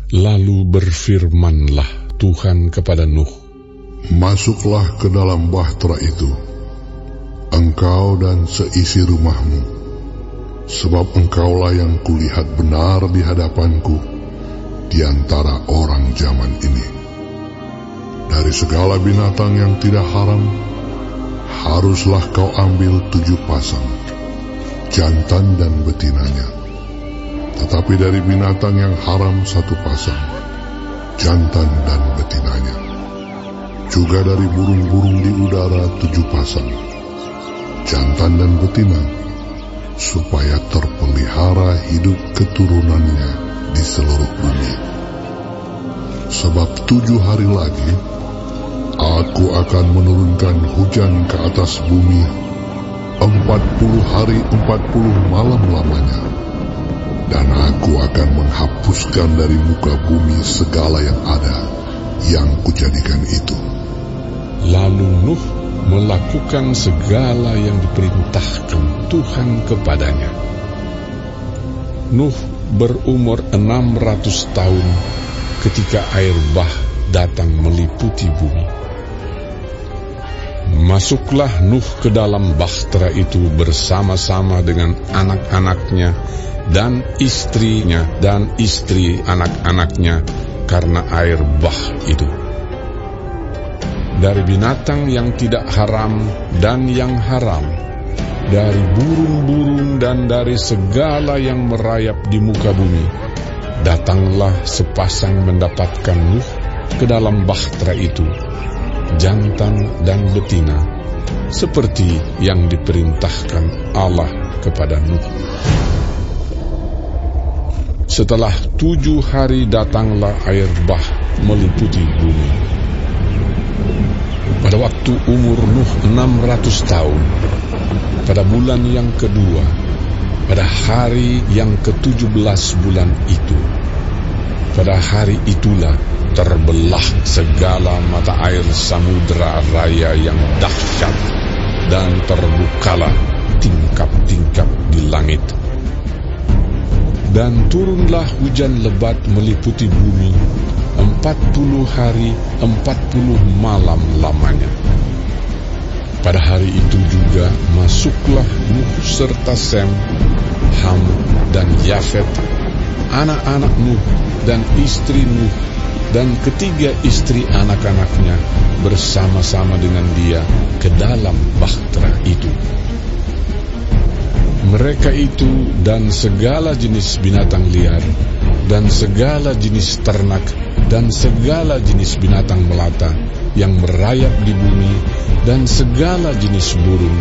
Lalu berfirmanlah Tuhan kepada Nuh, "Masuklah ke dalam bahtera itu, engkau dan seisi rumahmu, sebab engkaulah yang kulihat benar di hadapanku di antara orang zaman ini. Dari segala binatang yang tidak haram, haruslah kau ambil 7 pasang, jantan dan betinanya. Tetapi dari binatang yang haram 1 pasang, jantan dan betinanya. Juga dari burung-burung di udara 7 pasang, jantan dan betina, supaya terpelihara hidup keturunannya di seluruh bumi. Sebab 7 hari lagi, aku akan menurunkan hujan ke atas bumi 40 hari 40 malam lamanya. Dan aku akan menghapuskan dari muka bumi segala yang ada yang kujadikan itu." Lalu Nuh melakukan segala yang diperintahkan Tuhan kepadanya. Nuh berumur 600 tahun ketika air bah datang meliputi bumi. Masuklah Nuh ke dalam bahtera itu bersama-sama dengan anak-anaknya dan istrinya dan istri anak-anaknya karena air bah itu. Dari binatang yang tidak haram dan yang haram, dari burung-burung dan dari segala yang merayap di muka bumi, datanglah sepasang mendapatkan Nuh ke dalam bahtera itu, jantan dan betina, seperti yang diperintahkan Allah kepada Nuh. Setelah 7 hari datanglah air bah meliputi bumi. Pada waktu umur Nuh 600 tahun, pada bulan yang kedua, pada hari yang ke-17 bulan itu, pada hari itulah terbelah segala mata air samudera raya yang dahsyat, dan terbukalah tingkap-tingkap di langit. Dan turunlah hujan lebat meliputi bumi 40 hari 40 malam lamanya. Pada hari itu juga masuklah Nuh serta Sem, Ham dan Yafet, anak-anak Nuh dan istri Nuh, dan ketiga istri anak-anaknya bersama-sama dengan dia ke dalam bahtera itu. Mereka itu dan segala jenis binatang liar, dan segala jenis ternak, dan segala jenis binatang melata yang merayap di bumi, dan segala jenis burung,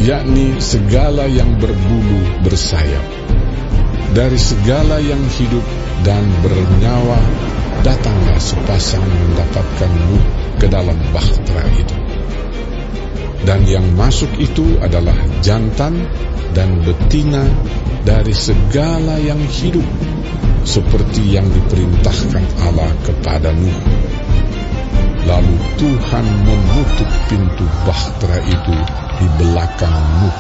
yakni segala yang berbulu bersayap. Dari segala yang hidup dan bernyawa, datanglah sepasang mendapatkan Nuh ke dalam bahtera itu. Dan yang masuk itu adalah jantan dan betina dari segala yang hidup, seperti yang diperintahkan Allah kepada Nuh. Lalu Tuhan menutup pintu bahtera itu di belakang Nuh.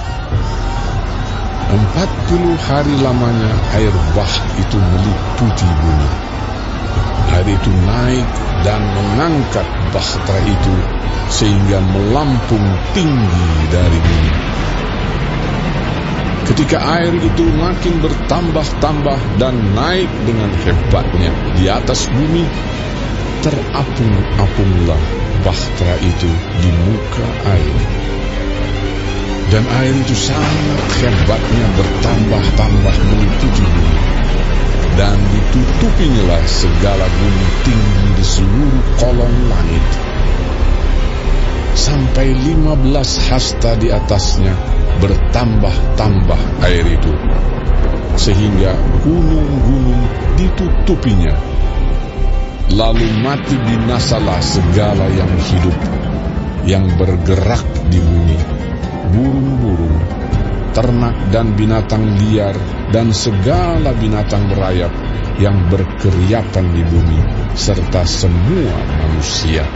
40 hari lamanya air bah itu meliputi bumi. Air itu naik dan mengangkat bahtera itu sehingga melampung tinggi dari bumi. Ketika air itu makin bertambah-tambah dan naik dengan hebatnya di atas bumi, terapung-apunglah bahtera itu di muka air. Dan air itu sangat hebatnya bertambah-tambah meliputi bumi, dan ditutupinyalah segala gunung tinggi di seluruh kolong langit, sampai 15 hasta di atasnya bertambah-tambah air itu, sehingga gunung-gunung ditutupinya. Lalu mati binasalah segala yang hidup, yang bergerak di bumi, burung-burung, ternak dan binatang liar, dan segala binatang merayap yang berkeriapan di bumi, serta semua manusia.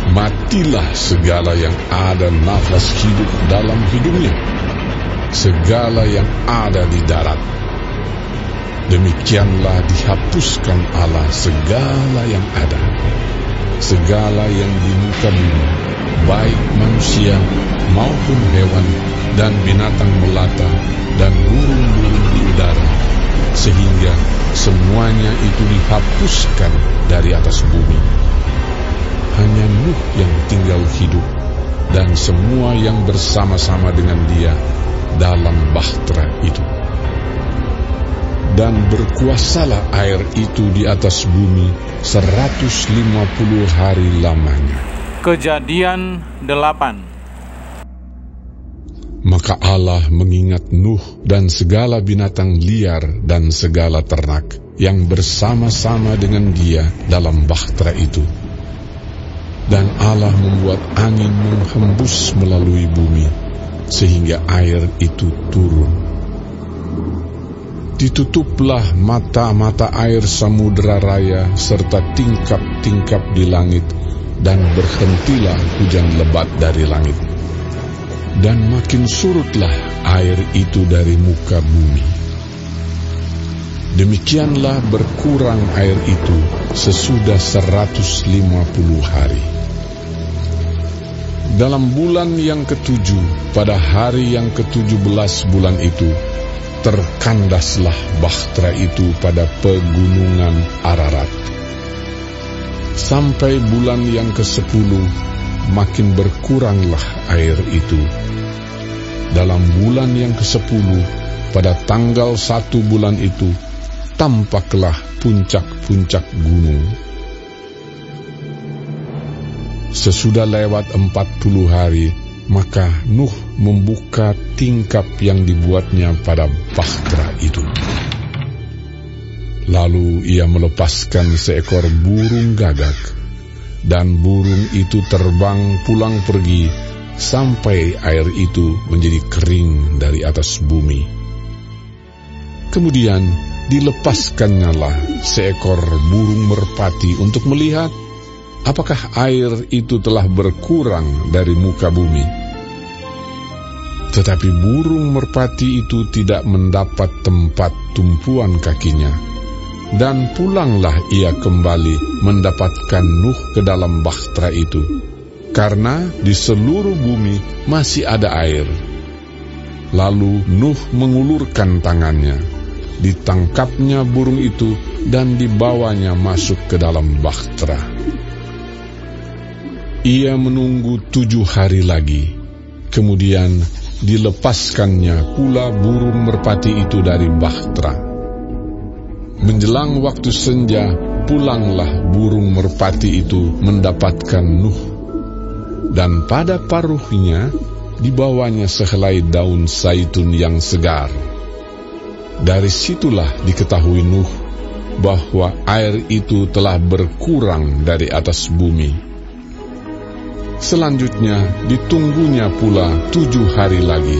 Matilah segala yang ada nafas hidup dalam hidupnya, segala yang ada di darat, Demikianlah dihapuskan Allah segala yang ada, segala yang di muka bumi, baik manusia maupun hewan dan binatang melata dan burung-burung di udara, sehingga semuanya itu dihapuskan dari atas bumi. Hanya Nuh yang tinggal hidup, dan semua yang bersama-sama dengan dia dalam bahtera itu. Dan berkuasalah air itu di atas bumi 150 hari lamanya. Kejadian 8. Maka Allah mengingat Nuh dan segala binatang liar dan segala ternak yang bersama-sama dengan dia dalam bahtera itu. Dan Allah membuat angin menghembus melalui bumi, sehingga air itu turun. Ditutuplah mata-mata air samudera raya serta tingkap-tingkap di langit, dan berhentilah hujan lebat dari langit. Dan makin surutlah air itu dari muka bumi. Demikianlah berkurang air itu sesudah 150 hari. Dalam bulan yang ke-7, pada hari yang ke-17 bulan itu, terkandaslah bahtera itu pada pegunungan Ararat. Sampai bulan yang ke-10, makin berkuranglah air itu. Dalam bulan yang ke-10, pada tanggal 1 bulan itu, tampaklah puncak-puncak gunung. Sesudah lewat 40 hari, maka Nuh membuka tingkap yang dibuatnya pada bahtera itu. Lalu ia melepaskan seekor burung gagak, dan burung itu terbang pulang pergi sampai air itu menjadi kering dari atas bumi. Kemudian dilepaskannyalah seekor burung merpati untuk melihat apakah air itu telah berkurang dari muka bumi. Tetapi burung merpati itu tidak mendapat tempat tumpuan kakinya, dan pulanglah ia kembali mendapatkan Nuh ke dalam bahtera itu, karena di seluruh bumi masih ada air. Lalu Nuh mengulurkan tangannya, ditangkapnya burung itu, dan dibawanya masuk ke dalam bahtera. Ia menunggu 7 hari lagi, kemudian dilepaskannya pula burung merpati itu dari bahtera. Menjelang waktu senja, pulanglah burung merpati itu mendapatkan Nuh, dan pada paruhnya dibawanya sehelai daun zaitun yang segar. Dari situlah diketahui Nuh bahwa air itu telah berkurang dari atas bumi. Selanjutnya ditunggunya pula 7 hari lagi.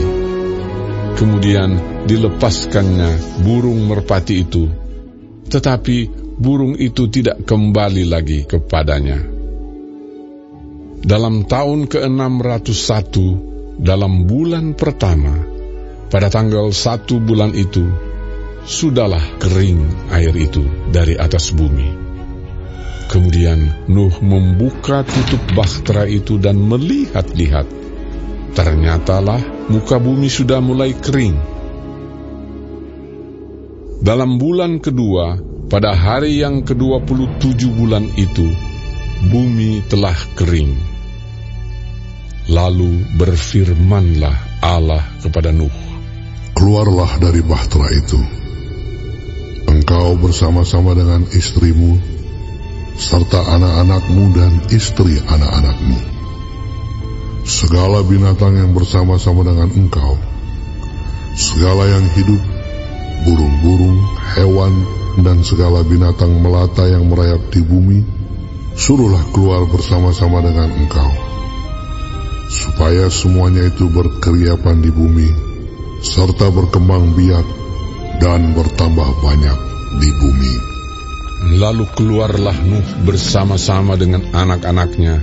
Kemudian dilepaskannya burung merpati itu, tetapi burung itu tidak kembali lagi kepadanya. Dalam tahun ke-601, dalam bulan pertama, pada tanggal 1 bulan itu, sudahlah kering air itu dari atas bumi. Kemudian Nuh membuka tutup bahtera itu dan melihat-lihat. Ternyatalah muka bumi sudah mulai kering. Dalam bulan kedua, pada hari yang ke-27 bulan itu, bumi telah kering. Lalu berfirmanlah Allah kepada Nuh, "Keluarlah dari bahtera itu, engkau bersama-sama dengan istrimu, serta anak-anakmu dan istri anak-anakmu, segala binatang yang bersama-sama dengan engkau, segala yang hidup, burung-burung, hewan, dan segala binatang melata yang merayap di bumi, suruhlah keluar bersama-sama dengan engkau, supaya semuanya itu berkeriapan di bumi, serta berkembang biak dan bertambah banyak di bumi." Lalu keluarlah Nuh bersama-sama dengan anak-anaknya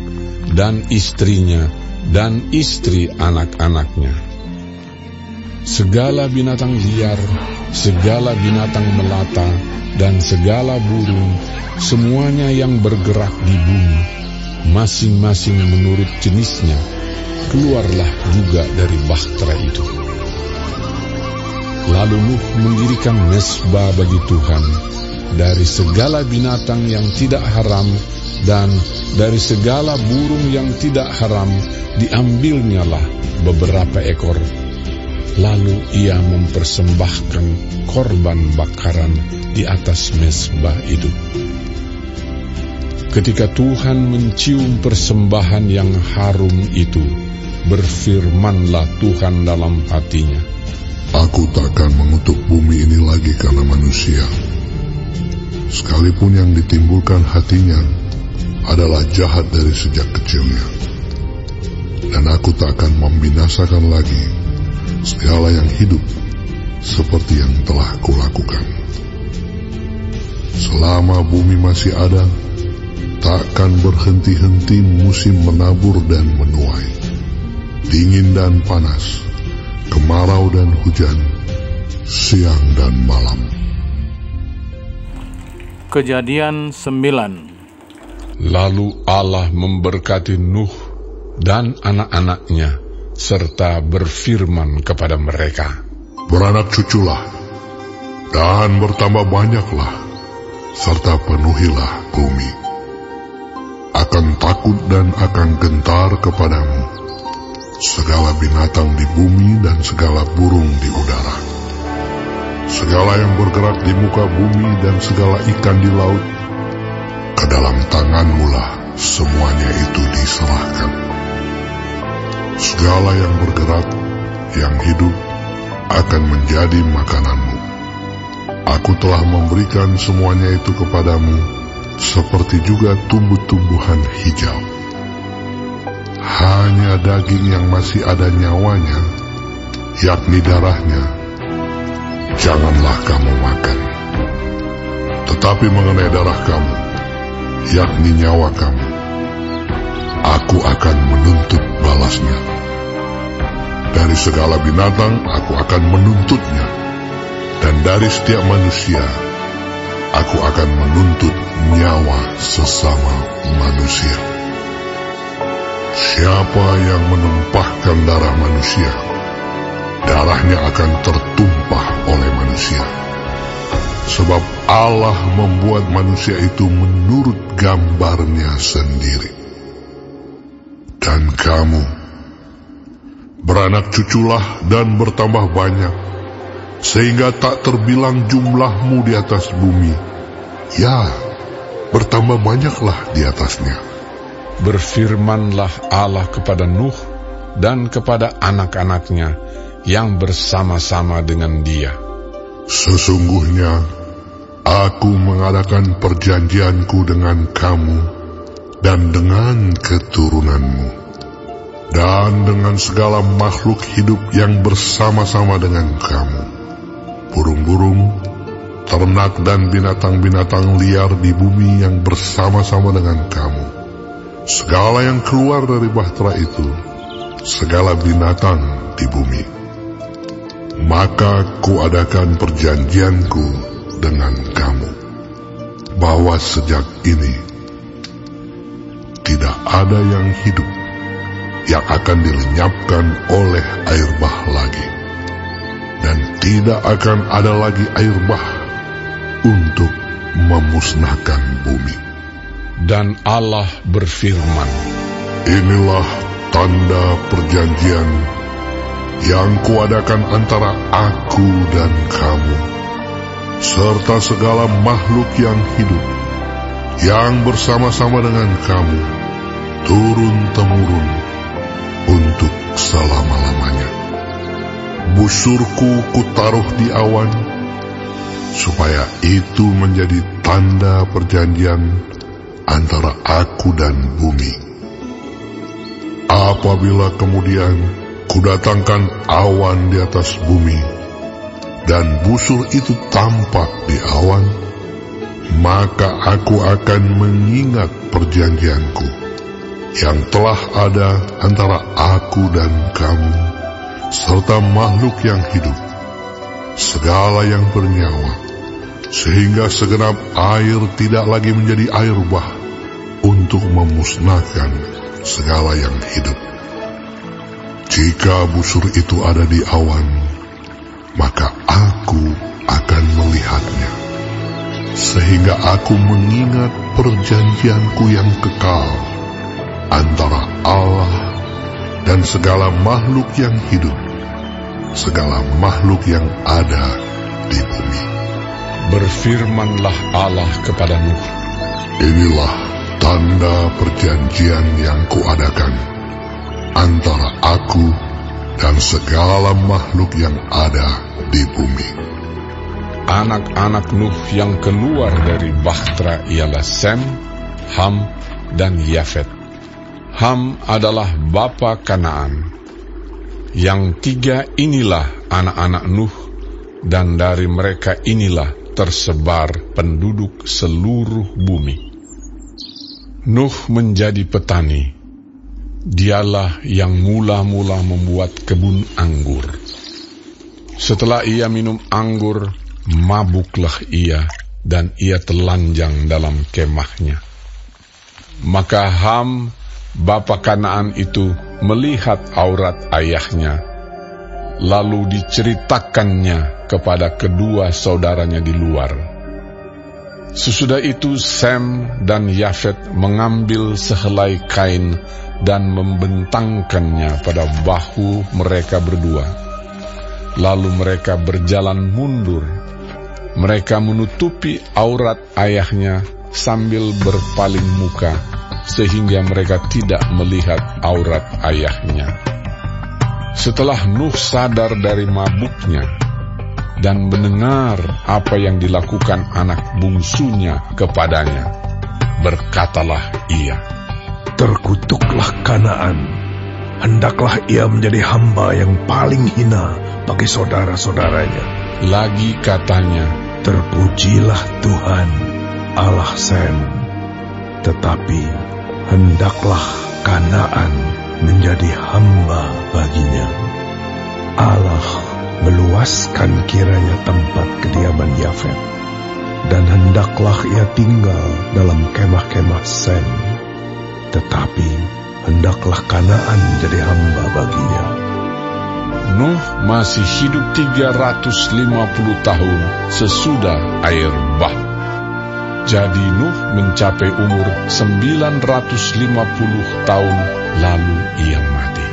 dan istrinya dan istri anak-anaknya. segala binatang liar, segala binatang melata, dan segala burung, semuanya yang bergerak di bumi, masing-masing menurut jenisnya, keluarlah juga dari bahtera itu. Lalu Nuh mendirikan mezbah bagi Tuhan dari segala binatang yang tidak haram dan dari segala burung yang tidak haram, diambilnyalah beberapa ekor. Lalu ia mempersembahkan korban bakaran di atas mezbah itu. Ketika Tuhan mencium persembahan yang harum itu, berfirmanlah Tuhan dalam hatinya, Aku takkan mengutuk bumi ini lagi karena manusia, sekalipun yang ditimbulkan hatinya adalah jahat dari sejak kecilnya. Dan aku tak akan membinasakan lagi segala yang hidup seperti yang telah kulakukan. Selama bumi masih ada, takkan berhenti-henti musim menabur dan menuai, dingin dan panas, kemarau dan hujan, siang dan malam. Kejadian 9. Lalu Allah memberkati Nuh dan anak-anaknya, serta berfirman kepada mereka, Beranak cuculah, dan bertambah banyaklah, serta penuhilah bumi. Akan takut dan akan gentar kepadamu segala binatang di bumi dan segala burung di udara, segala yang bergerak di muka bumi dan segala ikan di laut. Ke dalam tanganmu-lah semuanya itu diserahkan. Segala yang bergerak, yang hidup, akan menjadi makananmu. Aku telah memberikan semuanya itu kepadamu, seperti juga tumbuh-tumbuhan hijau. Hanya daging yang masih ada nyawanya, yakni darahnya, janganlah kamu makan. Tetapi mengenai darah kamu, yakni nyawa kamu, aku akan menuntut balasnya. Dari segala binatang aku akan menuntutnya, dan dari setiap manusia aku akan menuntut nyawa sesama manusia. Siapa yang menumpahkan darah manusia, darahnya akan tertumpah oleh manusia. Sebab Allah membuat manusia itu menurut gambarnya sendiri. Dan kamu, beranak cuculah dan bertambah banyak, sehingga tak terbilang jumlahmu di atas bumi. Ya, bertambah banyaklah di atasnya. Berfirmanlah Allah kepada Nuh dan kepada anak-anaknya yang bersama-sama dengan dia, Sesungguhnya aku mengadakan perjanjianku dengan kamu dan dengan keturunanmu, dan dengan segala makhluk hidup yang bersama-sama dengan kamu, burung-burung, ternak dan binatang-binatang liar di bumi yang bersama-sama dengan kamu, segala yang keluar dari bahtera itu, segala binatang di bumi. Maka kuadakan perjanjianku dengan kamu, bahwa sejak ini tidak ada yang hidup yang akan dilenyapkan oleh air bah lagi, dan tidak akan ada lagi air bah untuk memusnahkan bumi. Dan Allah berfirman, Inilah tanda perjanjian yang kuadakan antara aku dan kamu, serta segala makhluk yang hidup, yang bersama-sama dengan kamu, turun-temurun, untuk selama-lamanya. Busurku kutaruh di awan, supaya itu menjadi tanda perjanjian antara aku dan bumi. Apabila kemudian kudatangkan awan di atas bumi, dan busur itu tampak di awan, maka aku akan mengingat perjanjianku yang telah ada antara aku dan kamu serta makhluk yang hidup, segala yang bernyawa, sehingga segenap air tidak lagi menjadi air bah untuk memusnahkan segala yang hidup. Jika busur itu ada di awan, maka aku akan melihatnya, sehingga aku mengingat perjanjianku yang kekal antara Allah dan segala makhluk yang hidup, segala makhluk yang ada di bumi. Berfirmanlah Allah kepada Nuh, inilah tanda perjanjian yang kuadakan antara aku dan segala makhluk yang ada di bumi. Anak-anak Nuh yang keluar dari bahtera ialah Sem, Ham, dan Yafet. Ham adalah bapa Kanaan. Yang tiga inilah anak-anak Nuh, dan dari mereka inilah tersebar penduduk seluruh bumi. Nuh menjadi petani. Dialah yang mula-mula membuat kebun anggur. Setelah ia minum anggur, mabuklah ia, dan ia telanjang dalam kemahnya. Maka Ham, bapa Kanaan itu, melihat aurat ayahnya, lalu diceritakannya kepada kedua saudaranya di luar. Sesudah itu Sem dan Yafet mengambil sehelai kain dan membentangkannya pada bahu mereka berdua. Lalu mereka berjalan mundur. Mereka menutupi aurat ayahnya sambil berpaling muka, sehingga mereka tidak melihat aurat ayahnya. Setelah Nuh sadar dari mabuknya dan mendengar apa yang dilakukan anak bungsunya kepadanya, berkatalah ia, terkutuklah Kanaan, hendaklah ia menjadi hamba yang paling hina bagi saudara-saudaranya. Lagi katanya, terpujilah Tuhan, Allah Sem, tetapi hendaklah Kanaan menjadi hamba baginya. Allah meluaskan kiranya tempat kediaman Yafet, dan hendaklah ia tinggal dalam kemah-kemah Sem, tetapi hendaklah Kanaan jadi hamba baginya. Nuh masih hidup 350 tahun sesudah air bah. Jadi Nuh mencapai umur 950 tahun, lalu ia mati.